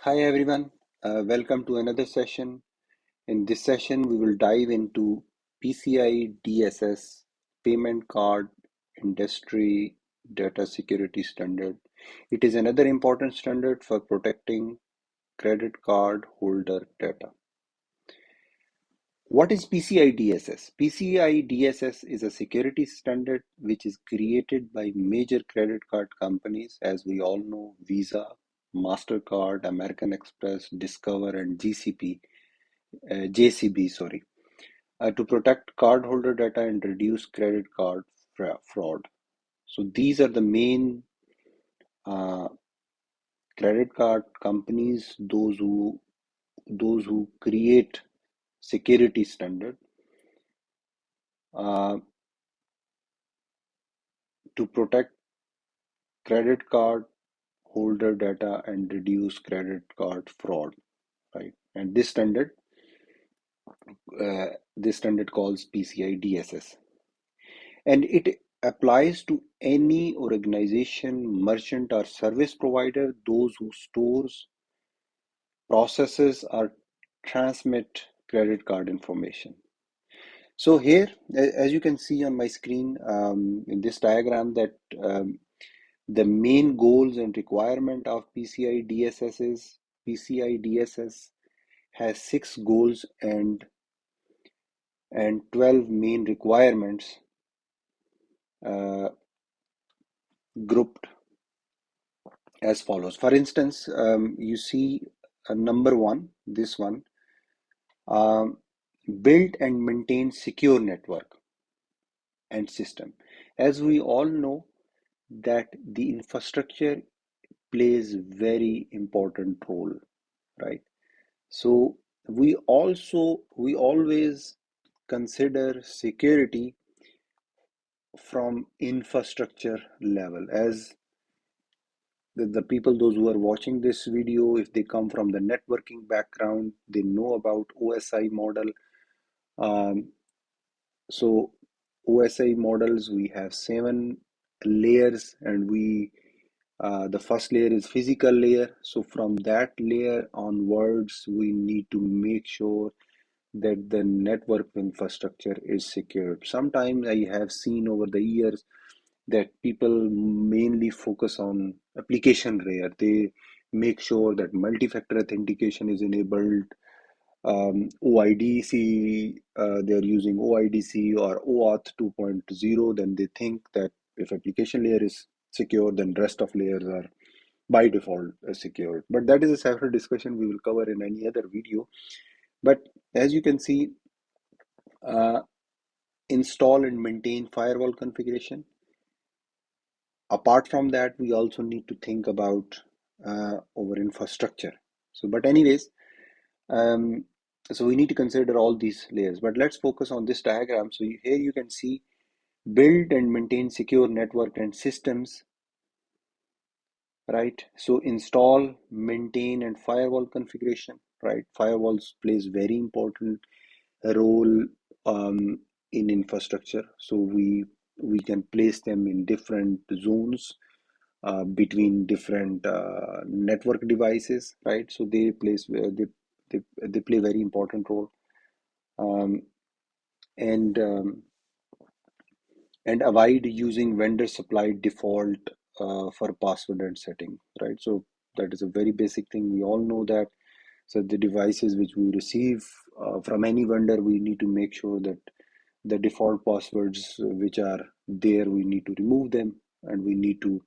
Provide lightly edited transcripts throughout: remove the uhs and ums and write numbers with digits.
Hi everyone, welcome to another session. In this session, we will dive into PCI DSS payment card industry data security standard. It is another important standard for protecting credit card holder data. What is PCI DSS? PCI DSS is a security standard which is created by major credit card companies, as we all know, Visa, MasterCard, American Express, Discover, and JCB, sorry, to protect cardholder data and reduce credit card fraud. So these are the main uh, credit card companies, those who create security standard uh, to protect credit card holder data and reduce credit card fraud, right? And this standard calls PCI DSS, and it applies to any organization, merchant, or service provider, those who stores, processes, or transmit credit card information. So here, as you can see on my screen, in this diagram, that the main goals and requirement of PCI DSS is PCI DSS has 6 goals and 12 main requirements uh, grouped as follows. For instance, you see number one, this one, um, build and maintain secure network and system. As we all know that the infrastructure plays very important role, right? So we always consider security from infrastructure level. As the people, those who are watching this video, if they come from the networking background, they know about OSI model. um, so OSI models, we have 7 layers, and the first layer is physical layer. So from that layer onwards, we need to make sure that the network infrastructure is secured. Sometimes I have seen over the years that people mainly focus on application layer. They make sure that multi-factor authentication is enabled. OIDC, they're using OIDC or OAuth 2.0. Then they think that if application layer is secure, then rest of layers are by default secured. But that is a separate discussion we will cover in any other video. But as you can see, uh, install and maintain firewall configuration. Apart from that, we also need to think about our infrastructure. So but anyways, um, so we need to consider all these layers, but let's focus on this diagram. So here you can see build and maintain secure network and systems, right? So install, maintain, and firewall configuration, right? Firewalls plays very important role in infrastructure. So we can place them in different zones between different network devices, right? So they play very important role, um, and and avoid using vendor supplied default for password and setting, right? So that is a very basic thing. We all know that. So the devices which we receive from any vendor, we need to make sure that the default passwords which are there, we need to remove them, and we need to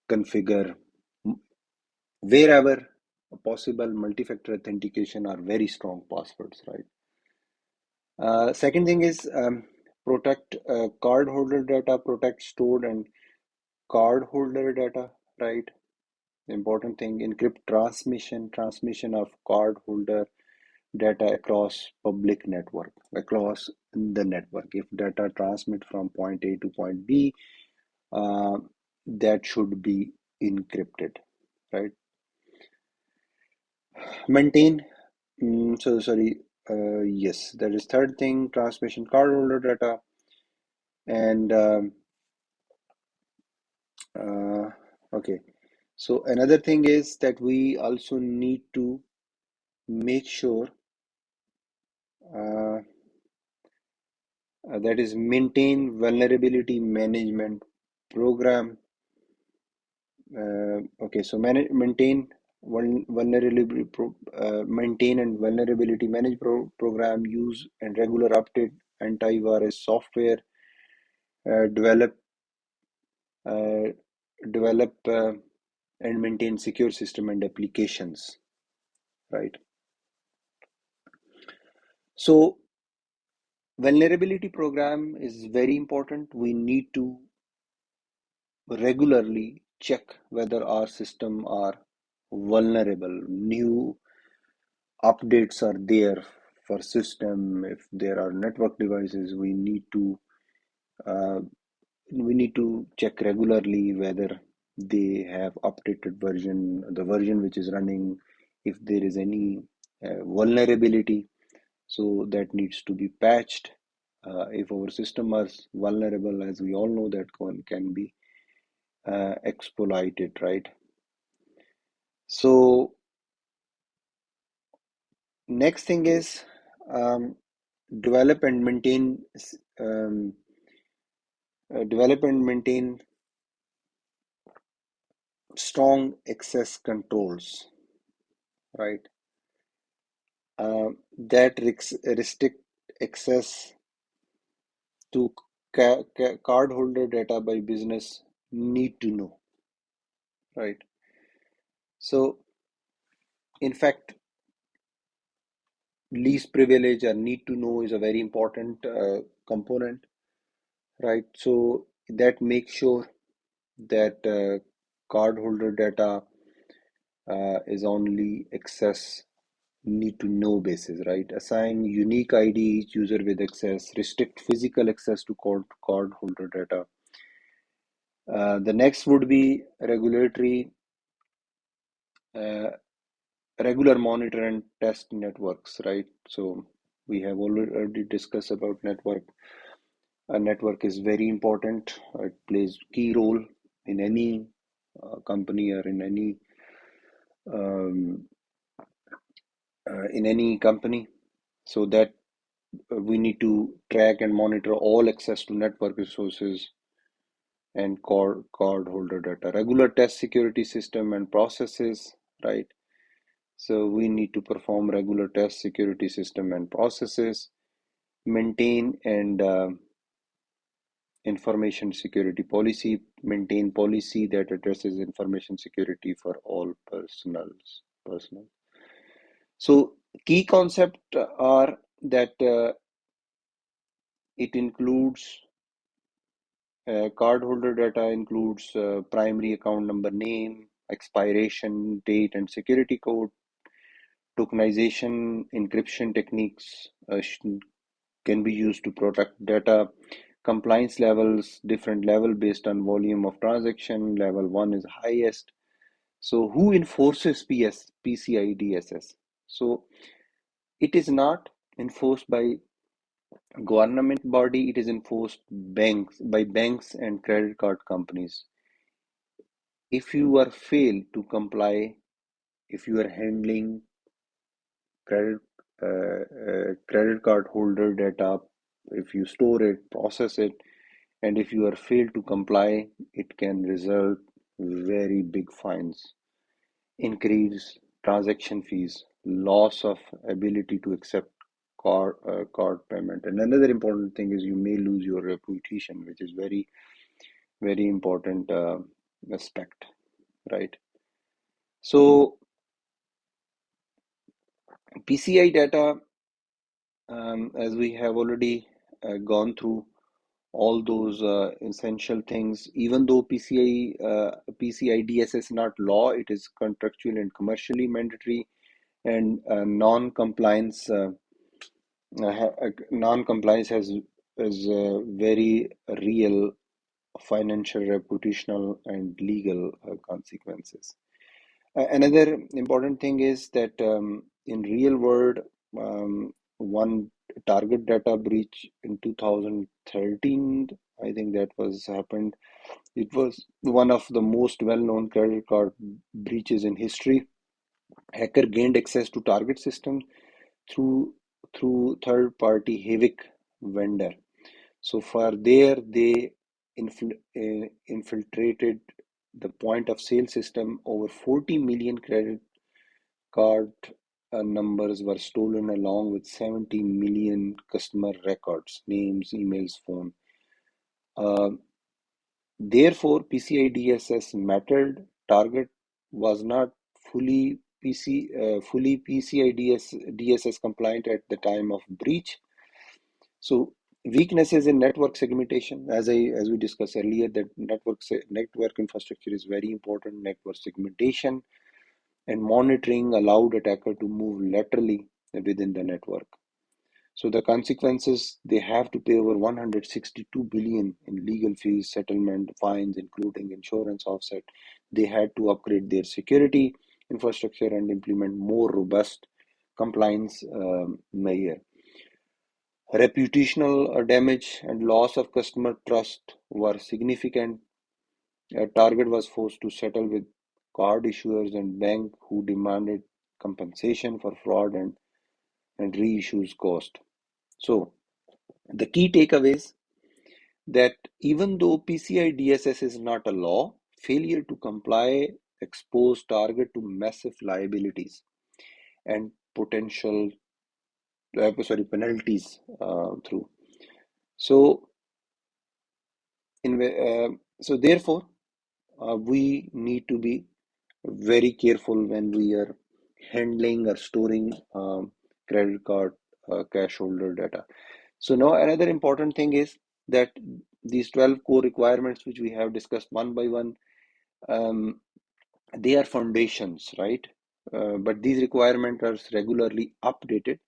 configure wherever possible multi-factor authentication or very strong passwords, right? Second thing is protect cardholder data, protect stored and cardholder data, right? The important thing, encrypt transmission of cardholder data across public network, across the network. If data transmit from point A to point B, uh, that should be encrypted, right? Maintain. So sorry. Yes, that is third thing. Transmission cardholder data, and okay. So another thing is that we also need to make sure uh, that is maintain vulnerability management program. Okay, so maintain maintain and vulnerability manage program, use and regular update antivirus software, develop uh, develop and maintain secure system and applications, right? So vulnerability program is very important. We need to regularly check whether our system are vulnerable. New updates are there for system. If there are network devices, uh, we need to check regularly whether they have updated version, the version which is running, if there is any vulnerability, so that needs to be patched. If our system is vulnerable, as we all know, that one can be exploited, right? So next thing is um, develop and maintain um, develop and maintain strong access controls, right? That restrict access to cardholder data by business need to know, right? So in fact, least privilege or need to know is a very important component, right? So that makes sure that cardholder data is only access need to know basis, right? Assign unique ID each user with access, restrict physical access to card holder data. The next would be regulatory, uh, regular monitor and test networks, right? So we have already discussed about network. A network is very important. It plays key role in any company or um, in any company. So that we need to track and monitor all access to network resources and card holder data. Regular test security system and processes, right? So we need to perform regular test security system and processes, maintain and information security policy, maintain policy that addresses information security for all personnel. So key concept are that it includes cardholder data includes primary account number, name, expiration date and security code, tokenization, encryption techniques can be used to protect data, compliance levels, different level based on volume of transaction, level 1 is highest. So who enforces PCI DSS? So it is not enforced by government body, it is enforced by banks and credit card companies. If you are failed to comply, if you are handling credit credit card holder data, if you store it, process it, and if you are failed to comply, it can result very big fines, increase transaction fees, loss of ability to accept card payment. And another important thing is you may lose your reputation, which is very important aspect, right? So PCI data, as we have already gone through all those essential things, even though PCI DSS is not law, it is contractual and commercially mandatory, and non-compliance has is very real financial, reputational, and legal consequences. Another important thing is that in real world, one target data breach in 2013 I think that was happened. It was one of the most well-known credit card breaches in history. Hacker gained access to target systems through third-party Havik vendor. So for there, they infiltrated the point of sale system. Over 40 million credit card numbers were stolen, along with 70 million customer records, names, emails, phone. Uh, Therefore, PCI DSS mattered. Target was not fully PCI DSS compliant at the time of breach. So weaknesses in network segmentation, as we discussed earlier, that network infrastructure is very important. Network segmentation and monitoring allowed attacker to move laterally within the network. So the consequences, they have to pay over 162 billion in legal fees, settlement, fines, including insurance offset. They had to upgrade their security infrastructure and implement more robust compliance measure. Reputational damage and loss of customer trust were significant. Target was forced to settle with card issuers and bank who demanded compensation for fraud and reissues cost. So the key takeaways, that even though PCI DSS is not a law, failure to comply exposed Target to massive liabilities and potential penalties through. So therefore, we need to be very careful when we are handling or storing credit card cash holder data. So now another important thing is that these 12 core requirements, which we have discussed one by one, they are foundations, right? But these requirements are regularly updated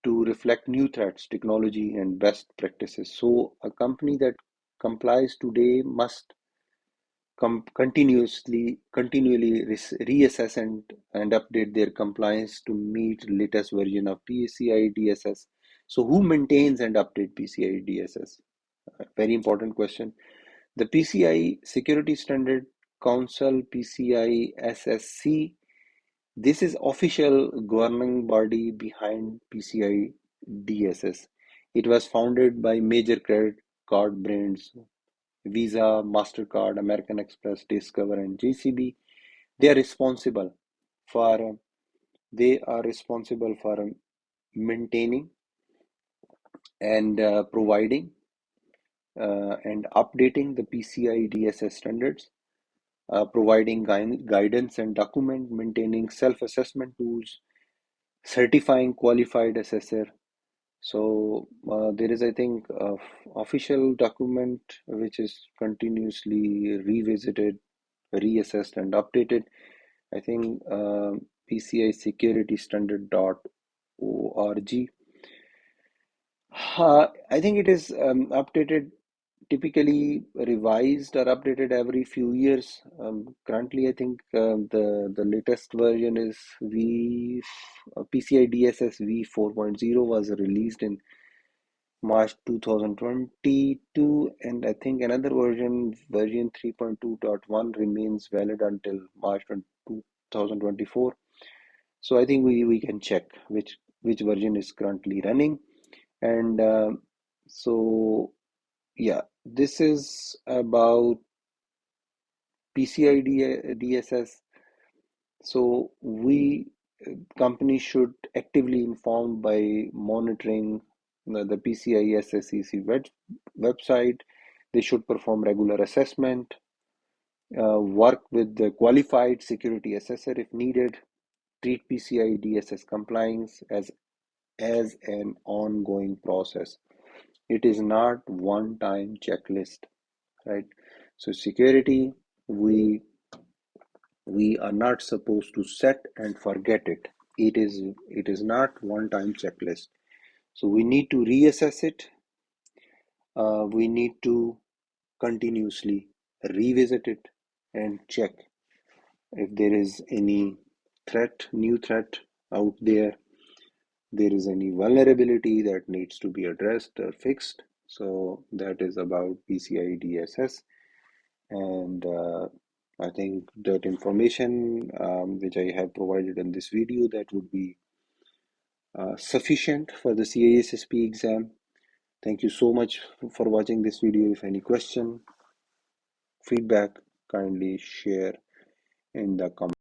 to reflect new threats, technology, and best practices. So a company that complies today must continually reassess and update their compliance to meet latest version of PCI DSS. So who maintains and update PCI DSS? Very important question. The PCI Security Standard Council, PCI SSC, this is official governing body behind PCI DSS. It was founded by major credit card brands Visa, MasterCard, American Express, Discover, and JCB. They are responsible for they are responsible for maintaining and providing and updating the PCI DSS standards, providing guidance and document, maintaining self-assessment tools, certifying qualified assessor. So there is, I think, official document which is continuously revisited, reassessed, and updated. I think PCI Security Standard.org. I think it is updated, typically revised or updated every few years. Currently, I think the latest version is PCI DSS v 4.0 was released in March 2022, and I think another version 3.2.1 remains valid until March 2024. So I think we can check which version is currently running. And so yeah, this is about PCI DSS. So companies should actively inform by monitoring the PCI SSEC website. They should perform regular assessment, work with the qualified security assessor if needed, treat PCI DSS compliance as an ongoing process. It is not one-time checklist, right? So security, we are not supposed to set and forget it. It is not one-time checklist. So we need to reassess it. We need to continuously revisit it and check if there is any new threat out there is any vulnerability that needs to be addressed or fixed. So that is about PCI DSS, and I think that information which I have provided in this video, that would be sufficient for the CISSP exam. Thank you so much for watching this video. If any question, feedback, kindly share in the comments.